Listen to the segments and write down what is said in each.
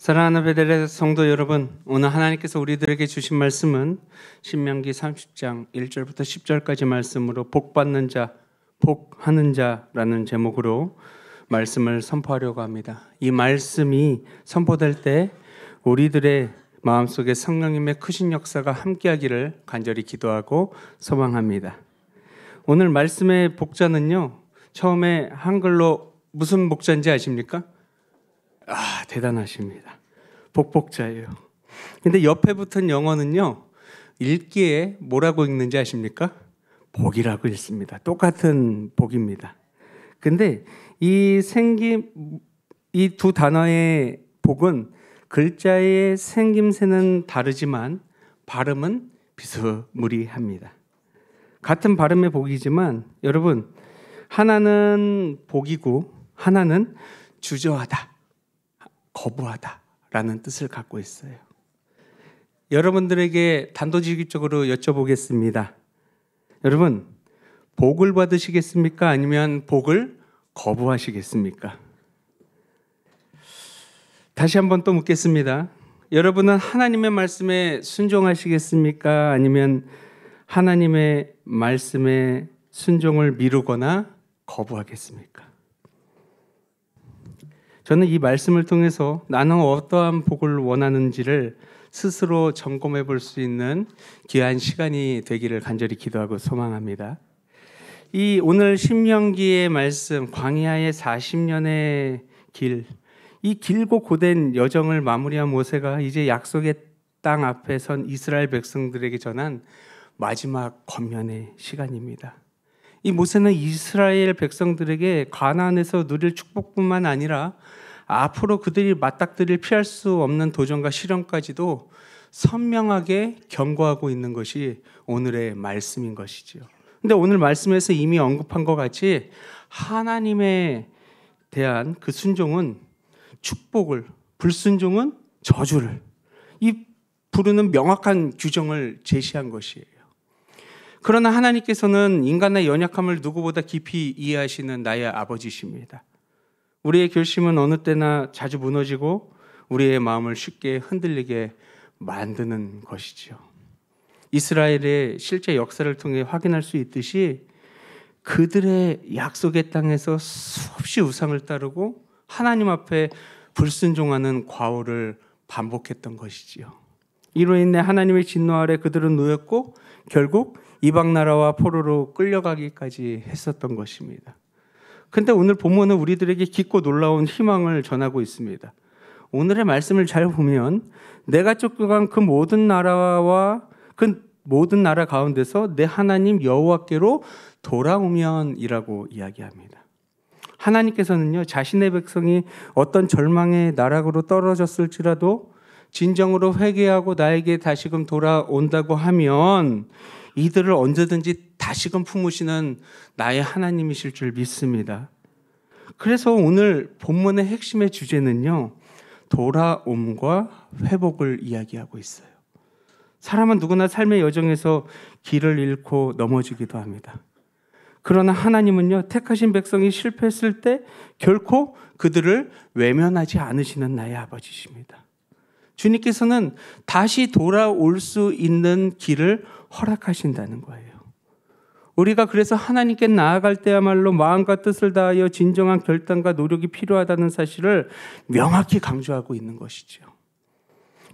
사랑하는 베델의 성도 여러분, 오늘 하나님께서 우리들에게 주신 말씀은 신명기 30장 1절부터 10절까지 말씀으로 복받는 자, 복하는 자라는 제목으로 말씀을 선포하려고 합니다. 이 말씀이 선포될 때 우리들의 마음속에 성령님의 크신 역사가 함께하기를 간절히 기도하고 소망합니다. 오늘 말씀의 복자는요, 처음에 한글로 무슨 복자인지 아십니까? 대단하십니다. 복복자예요. 근데 옆에 붙은 영어는요, 읽기에 뭐라고 읽는지 아십니까? 복이라고 읽습니다. 똑같은 복입니다. 근데 이 두 단어의 복은 글자의 생김새는 다르지만 발음은 비스무리합니다. 같은 발음의 복이지만 여러분, 하나는 복이고 하나는 주저하다, 거부하다라는 뜻을 갖고 있어요. 여러분들에게 단도직입적으로 여쭤보겠습니다. 여러분, 복을 받으시겠습니까? 아니면 복을 거부하시겠습니까? 다시 한번 또 묻겠습니다. 여러분은 하나님의 말씀에 순종하시겠습니까? 아니면 하나님의 말씀에 순종을 미루거나 거부하겠습니까? 저는 이 말씀을 통해서 나는 어떠한 복을 원하는지를 스스로 점검해 볼 수 있는 귀한 시간이 되기를 간절히 기도하고 소망합니다. 이 오늘 신명기의 말씀, 광야의 40년의 길, 이 길고 고된 여정을 마무리한 모세가 이제 약속의 땅 앞에 선 이스라엘 백성들에게 전한 마지막 권면의 시간입니다. 이 모세는 이스라엘 백성들에게 가나안에서 누릴 축복뿐만 아니라 앞으로 그들이 맞닥뜨릴 피할 수 없는 도전과 시련까지도 선명하게 경고하고 있는 것이 오늘의 말씀인 것이지요. 근데 오늘 말씀에서 이미 언급한 것 같이 하나님에 대한 그 순종은 축복을, 불순종은 저주를, 이 부르는 명확한 규정을 제시한 것이에요. 그러나 하나님께서는 인간의 연약함을 누구보다 깊이 이해하시는 나의 아버지십니다. 우리의 결심은 어느 때나 자주 무너지고 우리의 마음을 쉽게 흔들리게 만드는 것이죠. 이스라엘의 실제 역사를 통해 확인할 수 있듯이 그들의 약속의 땅에서 수없이 우상을 따르고 하나님 앞에 불순종하는 과오를 반복했던 것이지요. 이로 인해 하나님의 진노 아래 그들은 놓였고 결국 이방 나라와 포로로 끌려가기까지 했었던 것입니다. 그런데 오늘 본문은 우리들에게 깊고 놀라운 희망을 전하고 있습니다. 오늘의 말씀을 잘 보면 내가 쫓겨간 그 모든 나라와 그 모든 나라 가운데서 내 하나님 여호와께로 돌아오면이라고 이야기합니다. 하나님께서는요, 자신의 백성이 어떤 절망의 나락으로 떨어졌을지라도 진정으로 회개하고 나에게 다시금 돌아온다고 하면 이들을 언제든지 다시금 품으시는 나의 하나님이실 줄 믿습니다. 그래서 오늘 본문의 핵심의 주제는요, 돌아옴과 회복을 이야기하고 있어요. 사람은 누구나 삶의 여정에서 길을 잃고 넘어지기도 합니다. 그러나 하나님은요, 택하신 백성이 실패했을 때 결코 그들을 외면하지 않으시는 나의 아버지십니다. 주님께서는 다시 돌아올 수 있는 길을 허락하신다는 거예요. 우리가 그래서 하나님께 나아갈 때야말로 마음과 뜻을 다하여 진정한 결단과 노력이 필요하다는 사실을 명확히 강조하고 있는 것이죠.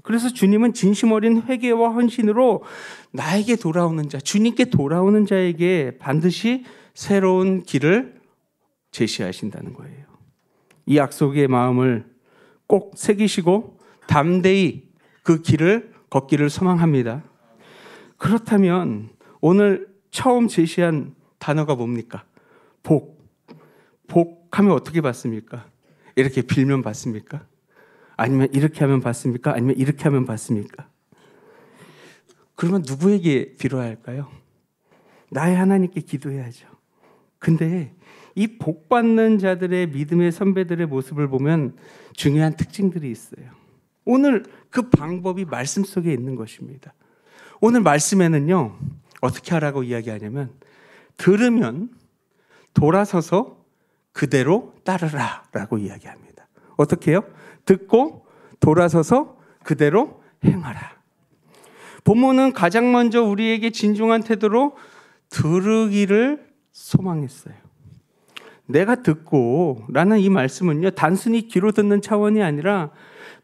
그래서 주님은 진심 어린 회개와 헌신으로 나에게 돌아오는 자, 주님께 돌아오는 자에게 반드시 새로운 길을 제시하신다는 거예요. 이 약속의 마음을 꼭 새기시고 담대히 그 길을 걷기를 소망합니다. 그렇다면 오늘 처음 제시한 단어가 뭡니까? 복. 복하면 어떻게 받습니까? 이렇게 빌면 받습니까? 아니면 이렇게 하면 받습니까? 아니면 이렇게 하면 받습니까? 그러면 누구에게 빌어야 할까요? 나의 하나님께 기도해야죠. 근데 이 복받는 자들의 믿음의 선배들의 모습을 보면 중요한 특징들이 있어요. 오늘 그 방법이 말씀 속에 있는 것입니다. 오늘 말씀에는요, 어떻게 하라고 이야기하냐면 들으면 돌아서서 그대로 따르라 라고 이야기합니다. 어떻게 해요? 듣고 돌아서서 그대로 행하라. 본문은 가장 먼저 우리에게 진중한 태도로 들으기를 소망했어요. 내가 듣고 라는 이 말씀은요, 단순히 귀로 듣는 차원이 아니라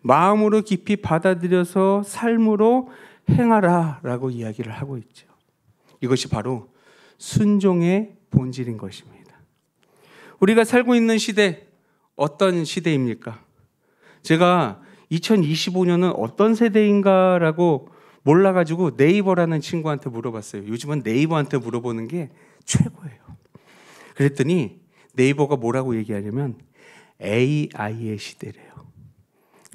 마음으로 깊이 받아들여서 삶으로 행하라 라고 이야기를 하고 있죠. 이것이 바로 순종의 본질인 것입니다. 우리가 살고 있는 시대, 어떤 시대입니까? 제가 2025년은 어떤 세대인가라고 몰라가지고 네이버라는 친구한테 물어봤어요. 요즘은 네이버한테 물어보는 게 최고예요. 그랬더니 네이버가 뭐라고 얘기하냐면 AI의 시대래요.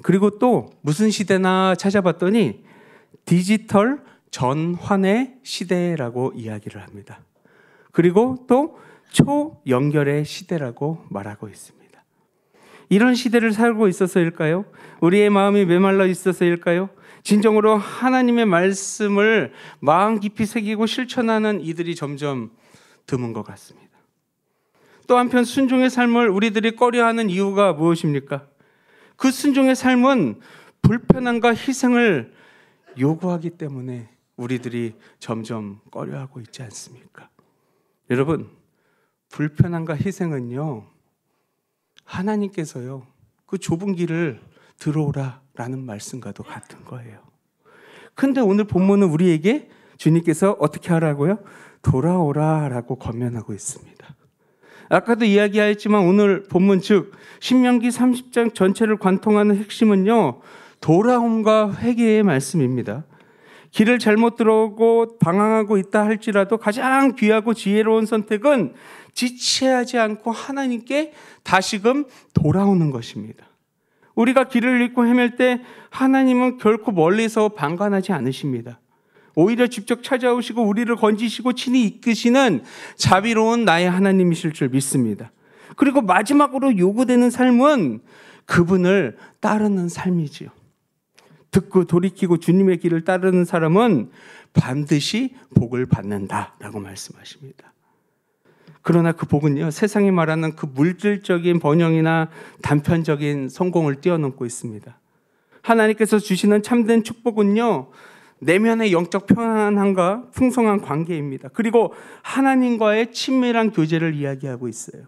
그리고 또 무슨 시대나 찾아봤더니 디지털 전환의 시대라고 이야기를 합니다. 그리고 또 초연결의 시대라고 말하고 있습니다. 이런 시대를 살고 있어서일까요? 우리의 마음이 메말라 있어서일까요? 진정으로 하나님의 말씀을 마음 깊이 새기고 실천하는 이들이 점점 드문 것 같습니다. 또 한편 순종의 삶을 우리들이 꺼려하는 이유가 무엇입니까? 그 순종의 삶은 불편함과 희생을 요구하기 때문에 우리들이 점점 꺼려하고 있지 않습니까? 여러분, 불편함과 희생은요, 하나님께서요, 그 좁은 길을 들어오라라는 말씀과도 같은 거예요. 근데 오늘 본문은 우리에게 주님께서 어떻게 하라고요? 돌아오라라고 권면하고 있습니다. 아까도 이야기하였지만 오늘 본문 즉 신명기 30장 전체를 관통하는 핵심은요, 돌아옴과 회개의 말씀입니다. 길을 잘못 들어오고 방황하고 있다 할지라도 가장 귀하고 지혜로운 선택은 지체하지 않고 하나님께 다시금 돌아오는 것입니다. 우리가 길을 잃고 헤맬 때 하나님은 결코 멀리서 방관하지 않으십니다. 오히려 직접 찾아오시고 우리를 건지시고 친히 이끄시는 자비로운 나의 하나님이실 줄 믿습니다. 그리고 마지막으로 요구되는 삶은 그분을 따르는 삶이지요. 듣고 돌이키고 주님의 길을 따르는 사람은 반드시 복을 받는다라고 말씀하십니다. 그러나 그 복은요, 세상이 말하는 그 물질적인 번영이나 단편적인 성공을 뛰어넘고 있습니다. 하나님께서 주시는 참된 축복은요, 내면의 영적 평안함과 풍성한 관계입니다. 그리고 하나님과의 친밀한 교제를 이야기하고 있어요.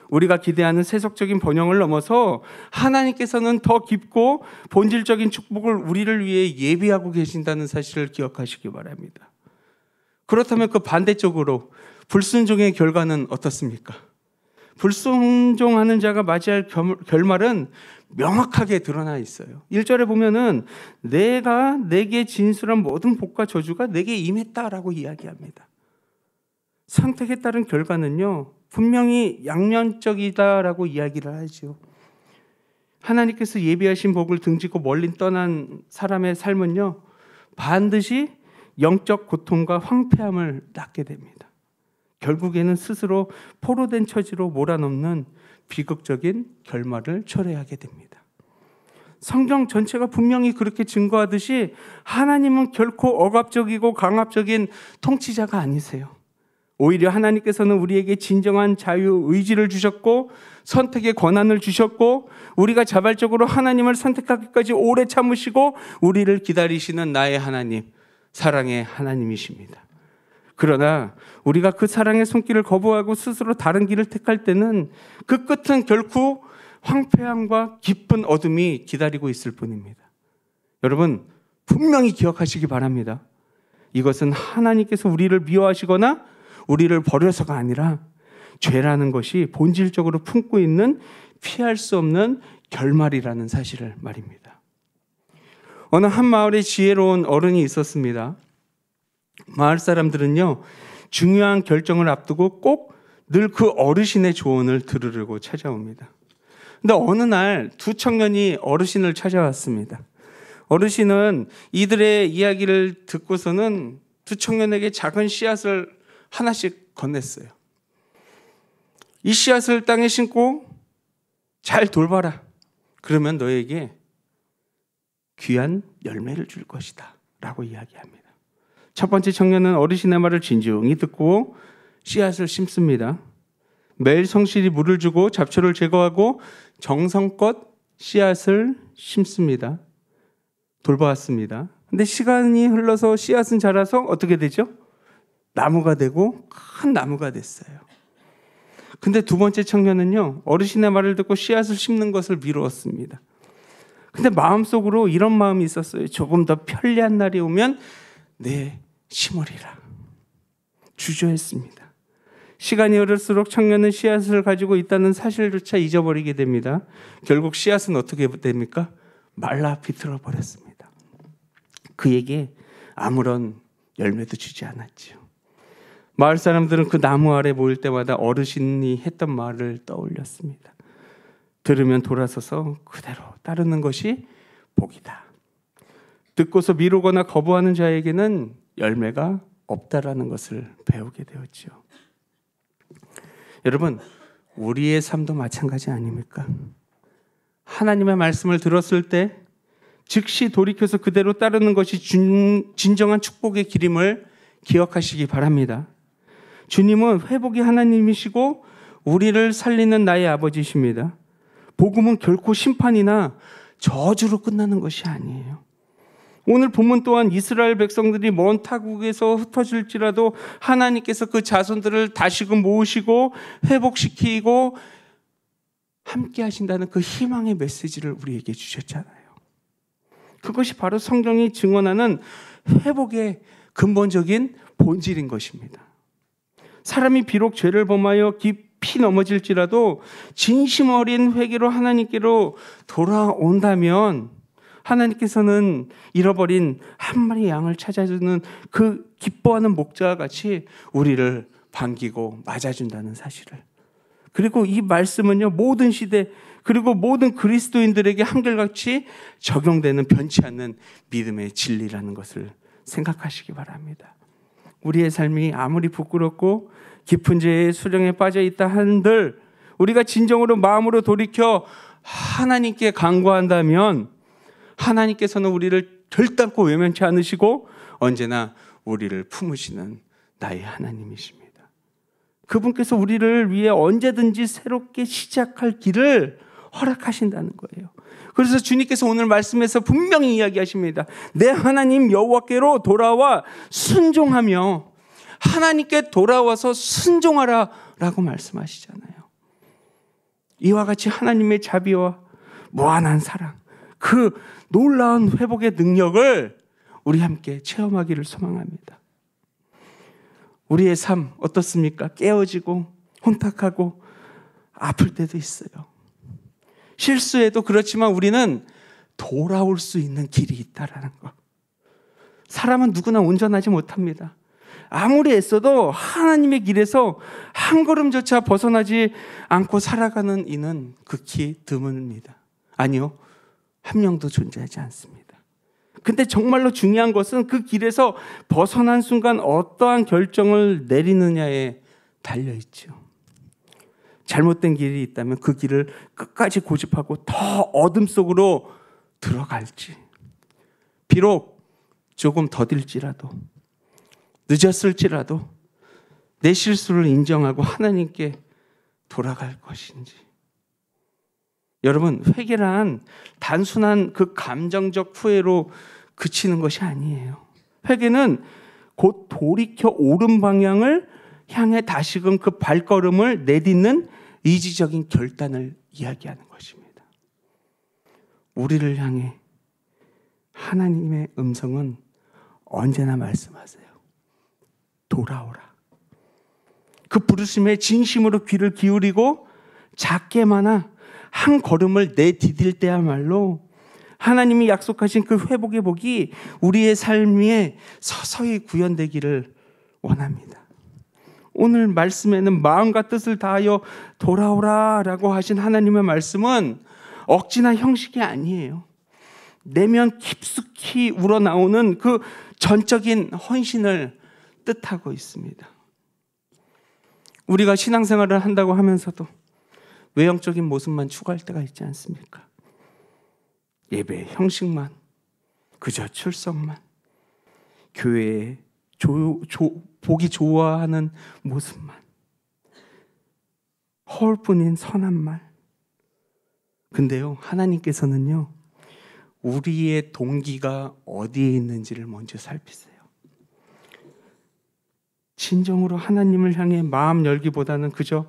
우리가 기대하는 세속적인 번영을 넘어서 하나님께서는 더 깊고 본질적인 축복을 우리를 위해 예비하고 계신다는 사실을 기억하시기 바랍니다. 그렇다면 그 반대쪽으로 불순종의 결과는 어떻습니까? 불순종하는 자가 맞이할 결말은 명확하게 드러나 있어요. 1절에 보면은 내가 내게 진술한 모든 복과 저주가 내게 임했다라고 이야기합니다. 선택에 따른 결과는요, 분명히 양면적이다라고 이야기를 하죠. 하나님께서 예비하신 복을 등지고 멀리 떠난 사람의 삶은요, 반드시 영적 고통과 황폐함을 낳게 됩니다. 결국에는 스스로 포로된 처지로 몰아넣는 비극적인 결말을 초래하게 됩니다. 성경 전체가 분명히 그렇게 증거하듯이 하나님은 결코 억압적이고 강압적인 통치자가 아니세요. 오히려 하나님께서는 우리에게 진정한 자유 의지를 주셨고 선택의 권한을 주셨고 우리가 자발적으로 하나님을 선택하기까지 오래 참으시고 우리를 기다리시는 나의 하나님, 사랑의 하나님이십니다. 그러나 우리가 그 사랑의 손길을 거부하고 스스로 다른 길을 택할 때는 그 끝은 결코 황폐함과 깊은 어둠이 기다리고 있을 뿐입니다. 여러분, 분명히 기억하시기 바랍니다. 이것은 하나님께서 우리를 미워하시거나 우리를 버려서가 아니라 죄라는 것이 본질적으로 품고 있는 피할 수 없는 결말이라는 사실을 말입니다. 어느 한 마을에 지혜로운 어른이 있었습니다. 마을 사람들은요, 중요한 결정을 앞두고 꼭 늘 그 어르신의 조언을 들으려고 찾아옵니다. 근데 어느 날 두 청년이 어르신을 찾아왔습니다. 어르신은 이들의 이야기를 듣고서는 두 청년에게 작은 씨앗을 하나씩 건넸어요. 이 씨앗을 땅에 심고 잘 돌봐라. 그러면 너에게 귀한 열매를 줄 것이다 라고 이야기합니다. 첫 번째 청년은 어르신의 말을 진중히 듣고 씨앗을 심습니다. 매일 성실히 물을 주고 잡초를 제거하고 정성껏 씨앗을 심습니다. 돌보았습니다. 근데 시간이 흘러서 씨앗은 자라서 어떻게 되죠? 나무가 되고 큰 나무가 됐어요. 근데 두 번째 청년은요, 어르신의 말을 듣고 씨앗을 심는 것을 미루었습니다. 근데 마음속으로 이런 마음이 있었어요. 조금 더 편리한 날이 오면 내 심으리라. 주저했습니다. 시간이 흐를수록 청년은 씨앗을 가지고 있다는 사실조차 잊어버리게 됩니다. 결국 씨앗은 어떻게 됩니까? 말라 비틀어 버렸습니다. 그에게 아무런 열매도 주지 않았지요. 마을 사람들은 그 나무 아래 모일 때마다 어르신이 했던 말을 떠올렸습니다. 들으면 돌아서서 그대로 따르는 것이 복이다. 듣고서 미루거나 거부하는 자에게는 열매가 없다라는 것을 배우게 되었죠. 여러분, 우리의 삶도 마찬가지 아닙니까? 하나님의 말씀을 들었을 때 즉시 돌이켜서 그대로 따르는 것이 진정한 축복의 길임을 기억하시기 바랍니다. 주님은 회복의 하나님이시고 우리를 살리는 나의 아버지십니다. 복음은 결코 심판이나 저주로 끝나는 것이 아니에요. 오늘 본문 또한 이스라엘 백성들이 먼 타국에서 흩어질지라도 하나님께서 그 자손들을 다시금 모으시고 회복시키고 함께 하신다는 그 희망의 메시지를 우리에게 주셨잖아요. 그것이 바로 성경이 증언하는 회복의 근본적인 본질인 것입니다. 사람이 비록 죄를 범하여 깊이 넘어질지라도 진심 어린 회개로 하나님께로 돌아온다면 하나님께서는 잃어버린 한 마리 양을 찾아주는 그 기뻐하는 목자와 같이 우리를 반기고 맞아준다는 사실을. 그리고 이 말씀은요, 모든 시대 그리고 모든 그리스도인들에게 한결같이 적용되는 변치 않는 믿음의 진리라는 것을 생각하시기 바랍니다. 우리의 삶이 아무리 부끄럽고 깊은 죄의 수렁에 빠져 있다 한들 우리가 진정으로 마음으로 돌이켜 하나님께 간구한다면 하나님께서는 우리를 결단코 외면치 않으시고 언제나 우리를 품으시는 나의 하나님이십니다. 그분께서 우리를 위해 언제든지 새롭게 시작할 길을 허락하신다는 거예요. 그래서 주님께서 오늘 말씀에서 분명히 이야기하십니다. 내 하나님 여호와께로 돌아와 순종하며 하나님께 돌아와서 순종하라 라고 말씀하시잖아요. 이와 같이 하나님의 자비와 무한한 사랑, 그 놀라운 회복의 능력을 우리 함께 체험하기를 소망합니다. 우리의 삶 어떻습니까? 깨어지고 혼탁하고 아플 때도 있어요. 실수해도 그렇지만 우리는 돌아올 수 있는 길이 있다라는 것. 사람은 누구나 온전하지 못합니다. 아무리 애써도 하나님의 길에서 한 걸음조차 벗어나지 않고 살아가는 이는 극히 드뭅니다. 아니요, 한 명도 존재하지 않습니다. 근데 정말로 중요한 것은 그 길에서 벗어난 순간 어떠한 결정을 내리느냐에 달려있죠. 잘못된 길이 있다면 그 길을 끝까지 고집하고 더 어둠 속으로 들어갈지, 비록 조금 더딜지라도 늦었을지라도 내 실수를 인정하고 하나님께 돌아갈 것인지. 여러분, 회개란 단순한 그 감정적 후회로 그치는 것이 아니에요. 회개는 곧 돌이켜 옳은 방향을 향해 다시금 그 발걸음을 내딛는 의지적인 결단을 이야기하는 것입니다. 우리를 향해 하나님의 음성은 언제나 말씀하세요. 돌아오라. 그 부르심에 진심으로 귀를 기울이고 작게마나 한 걸음을 내디딜 때야말로 하나님이 약속하신 그 회복의 복이 우리의 삶에 서서히 구현되기를 원합니다. 오늘 말씀에는 마음과 뜻을 다하여 돌아오라 라고 하신 하나님의 말씀은 억지나 형식이 아니에요. 내면 깊숙이 우러나오는 그 전적인 헌신을 뜻하고 있습니다. 우리가 신앙생활을 한다고 하면서도 외형적인 모습만 추구할 때가 있지 않습니까? 예배의 형식만, 그저 출석만, 교회에 보기 좋아하는 모습만, 허울뿐인 선한 말. 근데요, 하나님께서는요, 우리의 동기가 어디에 있는지를 먼저 살피세요. 진정으로 하나님을 향해 마음 열기보다는 그저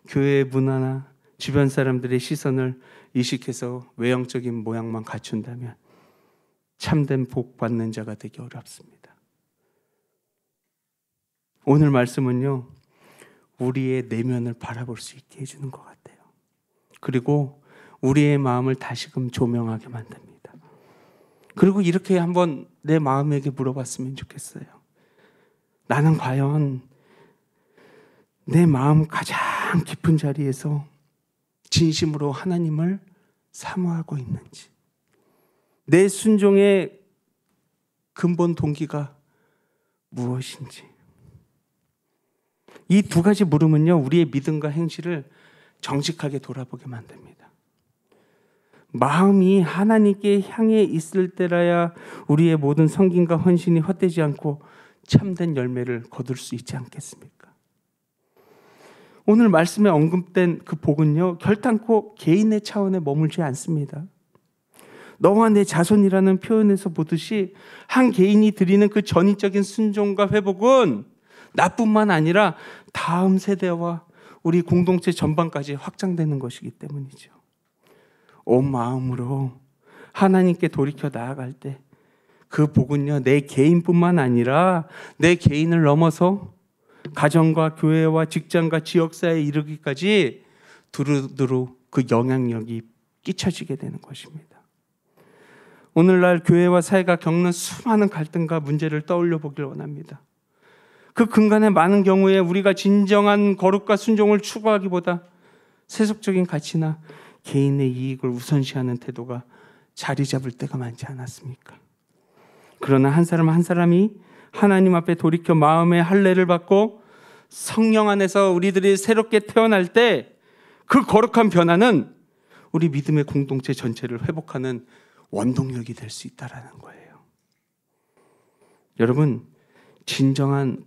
교회의 문화나 주변 사람들의 시선을 이식해서 외형적인 모양만 갖춘다면 참된 복 받는 자가 되기 어렵습니다. 오늘 말씀은요, 우리의 내면을 바라볼 수 있게 해주는 것 같아요. 그리고 우리의 마음을 다시금 조명하게 만듭니다. 그리고 이렇게 한번 내 마음에게 물어봤으면 좋겠어요. 나는 과연 내 마음 가장 깊은 자리에서 진심으로 하나님을 사모하고 있는지, 내 순종의 근본 동기가 무엇인지. 이 두 가지 물음은요, 우리의 믿음과 행실을 정직하게 돌아보게 만듭니다. 마음이 하나님께 향해 있을 때라야 우리의 모든 성김과 헌신이 헛되지 않고 참된 열매를 거둘 수 있지 않겠습니까? 오늘 말씀에 언급된 그 복은요, 결단코 개인의 차원에 머물지 않습니다. 너와 내 자손이라는 표현에서 보듯이 한 개인이 드리는 그 전인적인 순종과 회복은 나뿐만 아니라 다음 세대와 우리 공동체 전반까지 확장되는 것이기 때문이죠. 온 마음으로 하나님께 돌이켜 나아갈 때 그 복은요, 내 개인뿐만 아니라 내 개인을 넘어서 가정과 교회와 직장과 지역사회에 이르기까지 두루두루 그 영향력이 끼쳐지게 되는 것입니다. 오늘날 교회와 사회가 겪는 수많은 갈등과 문제를 떠올려 보길 원합니다. 그 근간에 많은 경우에 우리가 진정한 거룩과 순종을 추구하기보다 세속적인 가치나 개인의 이익을 우선시하는 태도가 자리 잡을 때가 많지 않았습니까? 그러나 한 사람 한 사람이 하나님 앞에 돌이켜 마음의 할례를 받고 성령 안에서 우리들이 새롭게 태어날 때 그 거룩한 변화는 우리 믿음의 공동체 전체를 회복하는 원동력이 될 수 있다는 거예요. 여러분, 진정한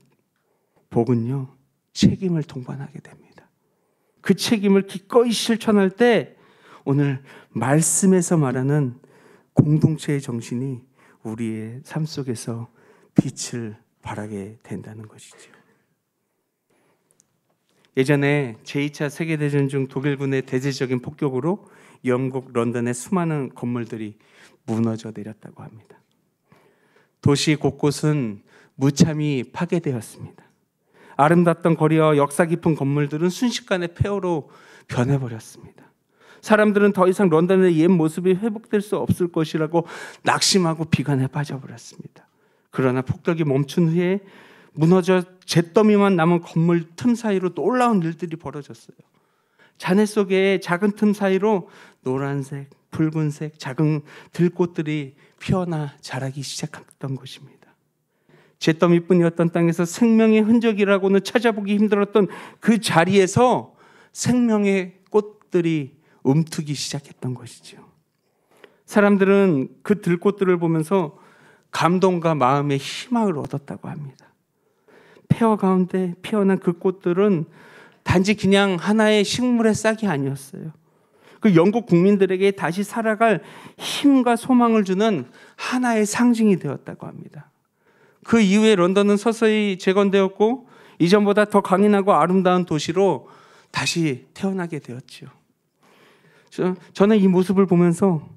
복은요, 책임을 동반하게 됩니다. 그 책임을 기꺼이 실천할 때 오늘 말씀에서 말하는 공동체의 정신이 우리의 삶 속에서 빛을 발하게 된다는 것이죠. 예전에 제2차 세계대전 중 독일군의 대대적인 폭격으로 영국 런던의 수많은 건물들이 무너져 내렸다고 합니다. 도시 곳곳은 무참히 파괴되었습니다. 아름답던 거리와 역사 깊은 건물들은 순식간에 폐허로 변해버렸습니다. 사람들은 더 이상 런던의 옛 모습이 회복될 수 없을 것이라고 낙심하고 비관에 빠져버렸습니다. 그러나 폭격이 멈춘 후에 무너져 잿더미만 남은 건물 틈 사이로 놀라운 일들이 벌어졌어요. 잔해 속에 작은 틈 사이로 노란색, 붉은색 작은 들꽃들이 피어나 자라기 시작했던 것입니다. 잿더미뿐이었던 땅에서 생명의 흔적이라고는 찾아보기 힘들었던 그 자리에서 생명의 꽃들이 움트기 시작했던 것이죠. 사람들은 그 들꽃들을 보면서 감동과 마음의 희망을 얻었다고 합니다. 폐허 가운데 피어난 그 꽃들은 단지 그냥 하나의 식물의 싹이 아니었어요. 그 영국 국민들에게 다시 살아갈 힘과 소망을 주는 하나의 상징이 되었다고 합니다. 그 이후에 런던은 서서히 재건되었고 이전보다 더 강인하고 아름다운 도시로 다시 태어나게 되었죠. 저는 이 모습을 보면서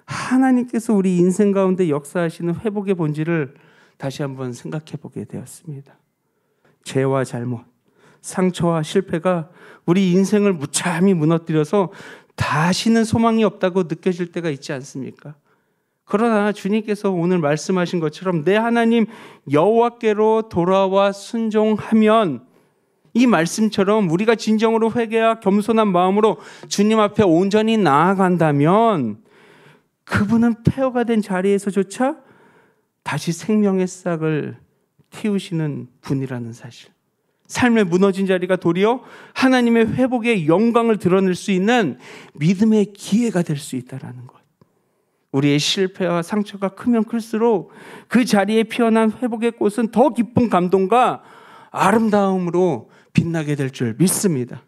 하나님께서 우리 인생 가운데 역사하시는 회복의 본질을 다시 한번 생각해 보게 되었습니다. 죄와 잘못, 상처와 실패가 우리 인생을 무참히 무너뜨려서 다시는 소망이 없다고 느껴질 때가 있지 않습니까? 그러나 주님께서 오늘 말씀하신 것처럼 내 하나님 여호와께로 돌아와 순종하면, 이 말씀처럼 우리가 진정으로 회개와 겸손한 마음으로 주님 앞에 온전히 나아간다면 그분은 폐허가 된 자리에서조차 다시 생명의 싹을 틔우시는 분이라는 사실, 삶의 무너진 자리가 도리어 하나님의 회복의 영광을 드러낼 수 있는 믿음의 기회가 될 수 있다는 것. 우리의 실패와 상처가 크면 클수록 그 자리에 피어난 회복의 꽃은 더 깊은 감동과 아름다움으로 빛나게 될 줄 믿습니다.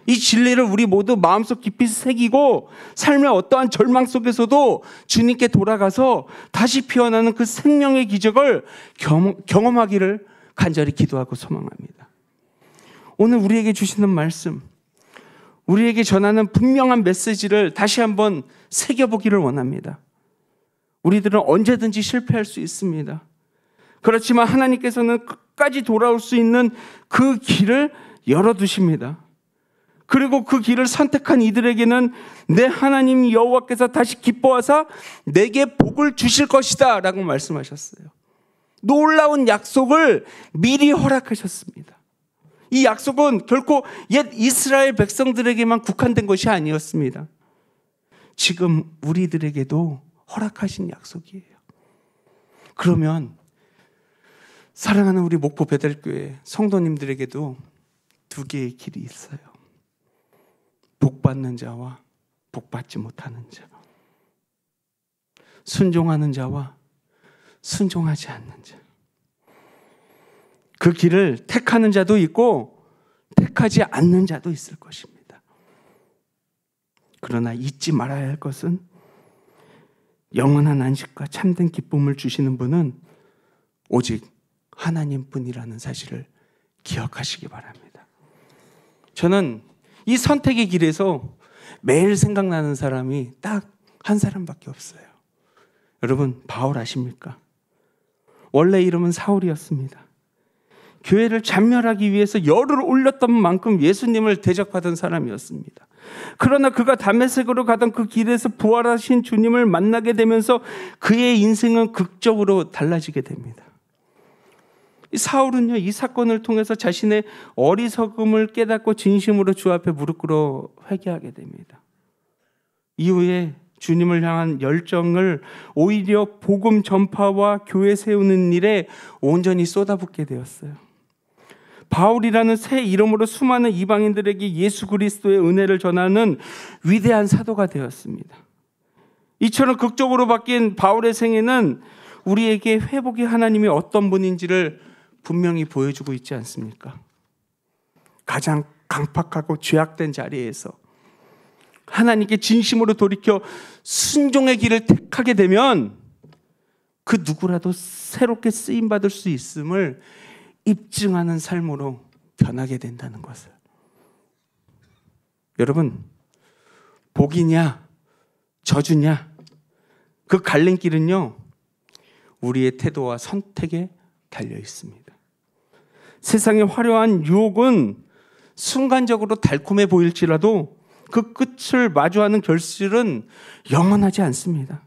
이 진리를 우리 모두 마음속 깊이 새기고 삶의 어떠한 절망 속에서도 주님께 돌아가서 다시 피어나는 그 생명의 기적을 경험하기를 간절히 기도하고 소망합니다. 오늘 우리에게 주시는 말씀, 우리에게 전하는 분명한 메시지를 다시 한번 새겨보기를 원합니다. 우리들은 언제든지 실패할 수 있습니다. 그렇지만 하나님께서는 끝까지 돌아올 수 있는 그 길을 열어두십니다. 그리고 그 길을 선택한 이들에게는 내 하나님 여호와께서 다시 기뻐하사 내게 복을 주실 것이다 라고 말씀하셨어요. 놀라운 약속을 미리 허락하셨습니다. 이 약속은 결코 옛 이스라엘 백성들에게만 국한된 것이 아니었습니다. 지금 우리들에게도 허락하신 약속이에요. 그러면 사랑하는 우리 목포 베델교회 성도님들에게도 두 개의 길이 있어요. 복받는 자와 복받지 못하는 자. 순종하는 자와 순종하지 않는 자. 그 길을 택하는 자도 있고 택하지 않는 자도 있을 것입니다. 그러나 잊지 말아야 할 것은 영원한 안식과 참된 기쁨을 주시는 분은 오직 하나님뿐이라는 사실을 기억하시기 바랍니다. 저는 이 선택의 길에서 매일 생각나는 사람이 딱 한 사람밖에 없어요. 여러분, 바울 아십니까? 원래 이름은 사울이었습니다. 교회를 잔멸하기 위해서 열을 올렸던 만큼 예수님을 대적하던 사람이었습니다. 그러나 그가 다메섹으로 가던 그 길에서 부활하신 주님을 만나게 되면서 그의 인생은 극적으로 달라지게 됩니다. 이 사울은요, 이 사건을 통해서 자신의 어리석음을 깨닫고 진심으로 주 앞에 무릎 꿇어 회개하게 됩니다. 이후에 주님을 향한 열정을 오히려 복음 전파와 교회 세우는 일에 온전히 쏟아붓게 되었어요. 바울이라는 새 이름으로 수많은 이방인들에게 예수 그리스도의 은혜를 전하는 위대한 사도가 되었습니다. 이처럼 극적으로 바뀐 바울의 생애는 우리에게 회복의 하나님이 어떤 분인지를 분명히 보여주고 있지 않습니까? 가장 강팍하고 죄악된 자리에서 하나님께 진심으로 돌이켜 순종의 길을 택하게 되면 그 누구라도 새롭게 쓰임받을 수 있음을 입증하는 삶으로 변하게 된다는 것을. 여러분, 복이냐 저주냐, 그 갈림길은요 우리의 태도와 선택에 달려 있습니다. 세상의 화려한 유혹은 순간적으로 달콤해 보일지라도 그 끝을 마주하는 결실은 영원하지 않습니다.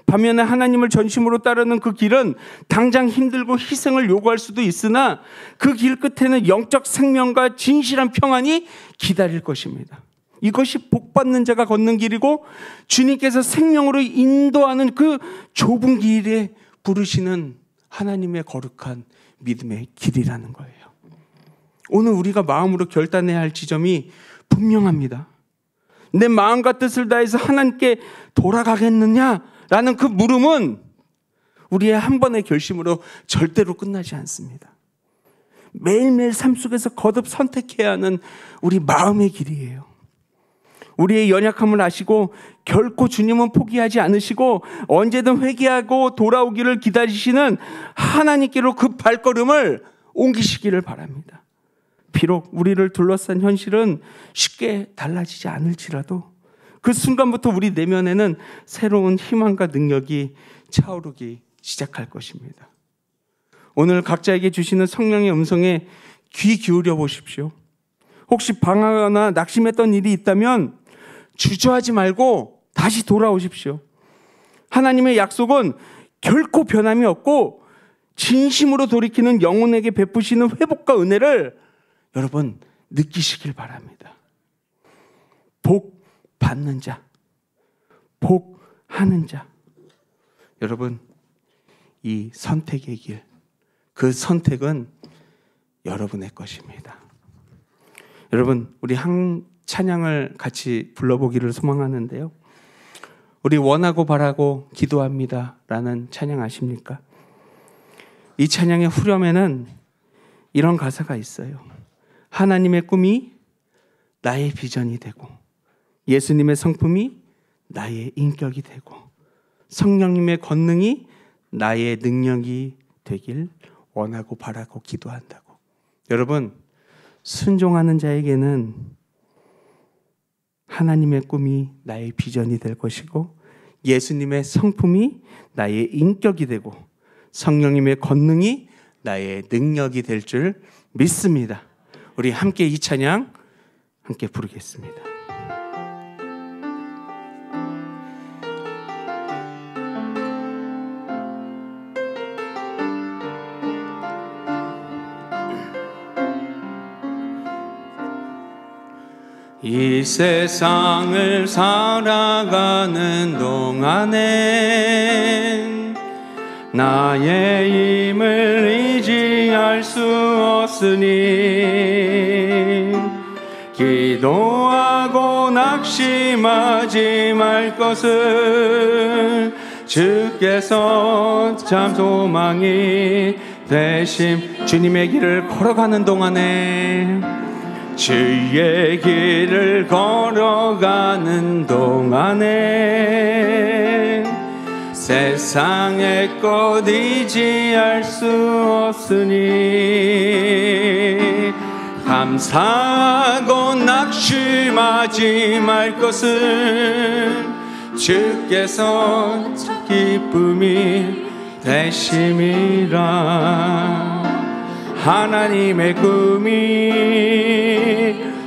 반면에 하나님을 전심으로 따르는 그 길은 당장 힘들고 희생을 요구할 수도 있으나 그 길 끝에는 영적 생명과 진실한 평안이 기다릴 것입니다. 이것이 복받는 자가 걷는 길이고 주님께서 생명으로 인도하는 그 좁은 길에 부르시는 하나님의 거룩한 믿음의 길이라는 거예요. 오늘 우리가 마음으로 결단해야 할 지점이 분명합니다. 내 마음과 뜻을 다해서 하나님께 돌아가겠느냐라는 그 물음은 우리의 한 번의 결심으로 절대로 끝나지 않습니다. 매일매일 삶 속에서 거듭 선택해야 하는 우리 마음의 길이에요. 우리의 연약함을 아시고 결코 주님은 포기하지 않으시고 언제든 회개하고 돌아오기를 기다리시는 하나님께로 그 발걸음을 옮기시기를 바랍니다. 비록 우리를 둘러싼 현실은 쉽게 달라지지 않을지라도 그 순간부터 우리 내면에는 새로운 희망과 능력이 차오르기 시작할 것입니다. 오늘 각자에게 주시는 성령의 음성에 귀 기울여 보십시오. 혹시 방황하거나 낙심했던 일이 있다면 주저하지 말고 다시 돌아오십시오. 하나님의 약속은 결코 변함이 없고 진심으로 돌이키는 영혼에게 베푸시는 회복과 은혜를 여러분 느끼시길 바랍니다. 복 받는 자, 복 하는 자. 여러분, 이 선택의 길, 그 선택은 여러분의 것입니다. 여러분, 우리 한 찬양을 같이 불러보기를 소망하는데요. 우리 원하고 바라고 기도합니다 라는 찬양 아십니까? 이 찬양의 후렴에는 이런 가사가 있어요. 하나님의 꿈이 나의 비전이 되고 예수님의 성품이 나의 인격이 되고 성령님의 권능이 나의 능력이 되길 원하고 바라고 기도한다고. 여러분, 순종하는 자에게는 하나님의 꿈이 나의 비전이 될 것이고 예수님의 성품이 나의 인격이 되고 성령님의 권능이 나의 능력이 될 줄 믿습니다. 우리 함께 이 찬양 함께 부르겠습니다. 이 세상을 살아가는 동안엔 나의 힘을 의지할 수 없으니 기도하고 낙심하지 말 것을 주께서 참 소망이 되심. 주님의 길을 걸어가는 동안에 주의 길을 걸어가는 동안에 세상의 것 의지할 수 없으니 감사하고 낙심하지 말 것을 주께서 기쁨이 되심이라. 하나님의 꿈이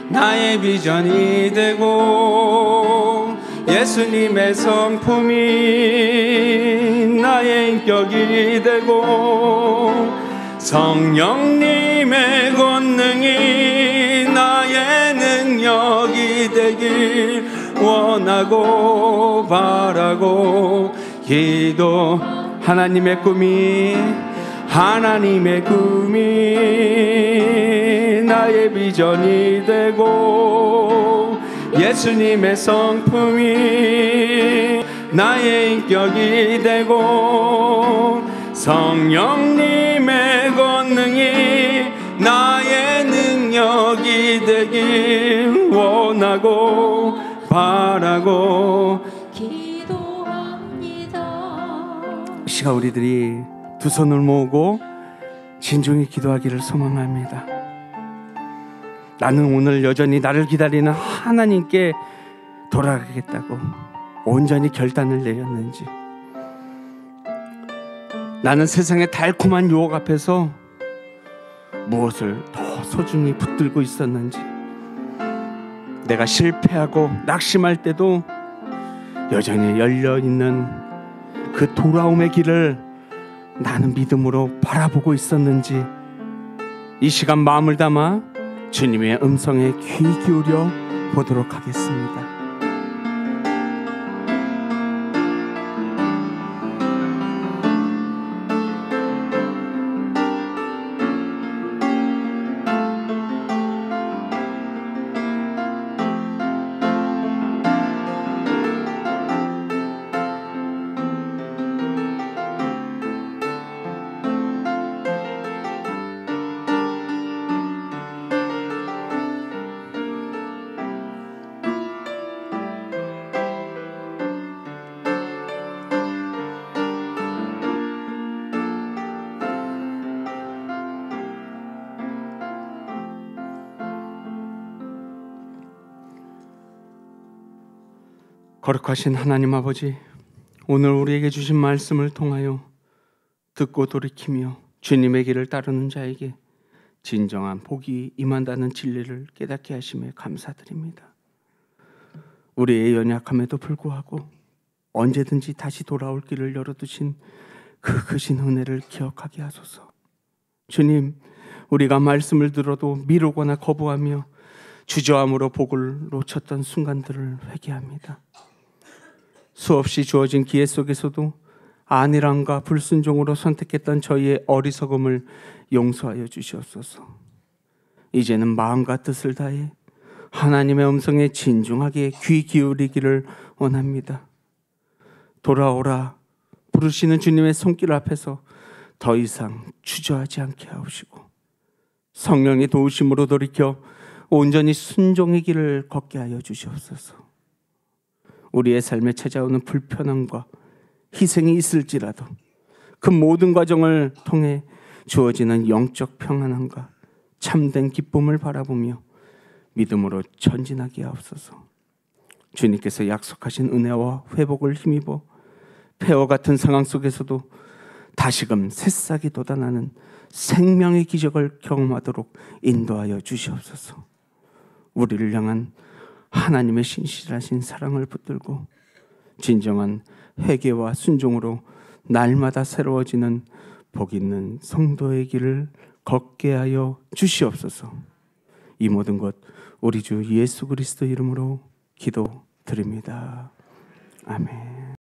나의 비전이 되고 예수님의 성품이 나의 인격이 되고 성령님의 권능이 나의 능력이 되길 원하고 바라고 기도. 하나님의 꿈이 나의 비전이 되고 예수님의 성품이 나의 인격이 되고 성령님의 권능이 나의 능력이 되길 원하고 바라고 기도합니다. 이 시간 우리들이 두 손을 모으고 진중히 기도하기를 소망합니다. 나는 오늘 여전히 나를 기다리는 하나님께 돌아가겠다고 온전히 결단을 내렸는지, 나는 세상의 달콤한 유혹 앞에서 무엇을 더 소중히 붙들고 있었는지, 내가 실패하고 낙심할 때도 여전히 열려있는 그 돌아옴의 길을 나는 믿음으로 바라보고 있었는지, 이 시간 마음을 담아 주님의 음성에 귀 기울여 보도록 하겠습니다. 거룩하신 하나님 아버지, 오늘 우리에게 주신 말씀을 통하여 듣고 돌이키며 주님의 길을 따르는 자에게 진정한 복이 임한다는 진리를 깨닫게 하심에 감사드립니다. 우리의 연약함에도 불구하고 언제든지 다시 돌아올 길을 열어두신 그 크신 은혜를 기억하게 하소서. 주님, 우리가 말씀을 들어도 미루거나 거부하며 주저함으로 복을 놓쳤던 순간들을 회개합니다. 수없이 주어진 기회 속에서도 안일함과 불순종으로 선택했던 저희의 어리석음을 용서하여 주시옵소서. 이제는 마음과 뜻을 다해 하나님의 음성에 진중하게 귀 기울이기를 원합니다. 돌아오라 부르시는 주님의 손길 앞에서 더 이상 주저하지 않게 하시고 성령의 도우심으로 돌이켜 온전히 순종의 길을 걷게 하여 주시옵소서. 우리의 삶에 찾아오는 불편함과 희생이 있을지라도 그 모든 과정을 통해 주어지는 영적 평안함과 참된 기쁨을 바라보며 믿음으로 전진하게 하옵소서. 주님께서 약속하신 은혜와 회복을 힘입어 폐허 같은 상황 속에서도 다시금 새싹이 돋아나는 생명의 기적을 경험하도록 인도하여 주시옵소서. 우리를 향한 하나님의 신실하신 사랑을 붙들고 진정한 회개와 순종으로 날마다 새로워지는 복 있는 성도의 길을 걷게 하여 주시옵소서. 이 모든 것 우리 주 예수 그리스도 이름으로 기도드립니다. 아멘.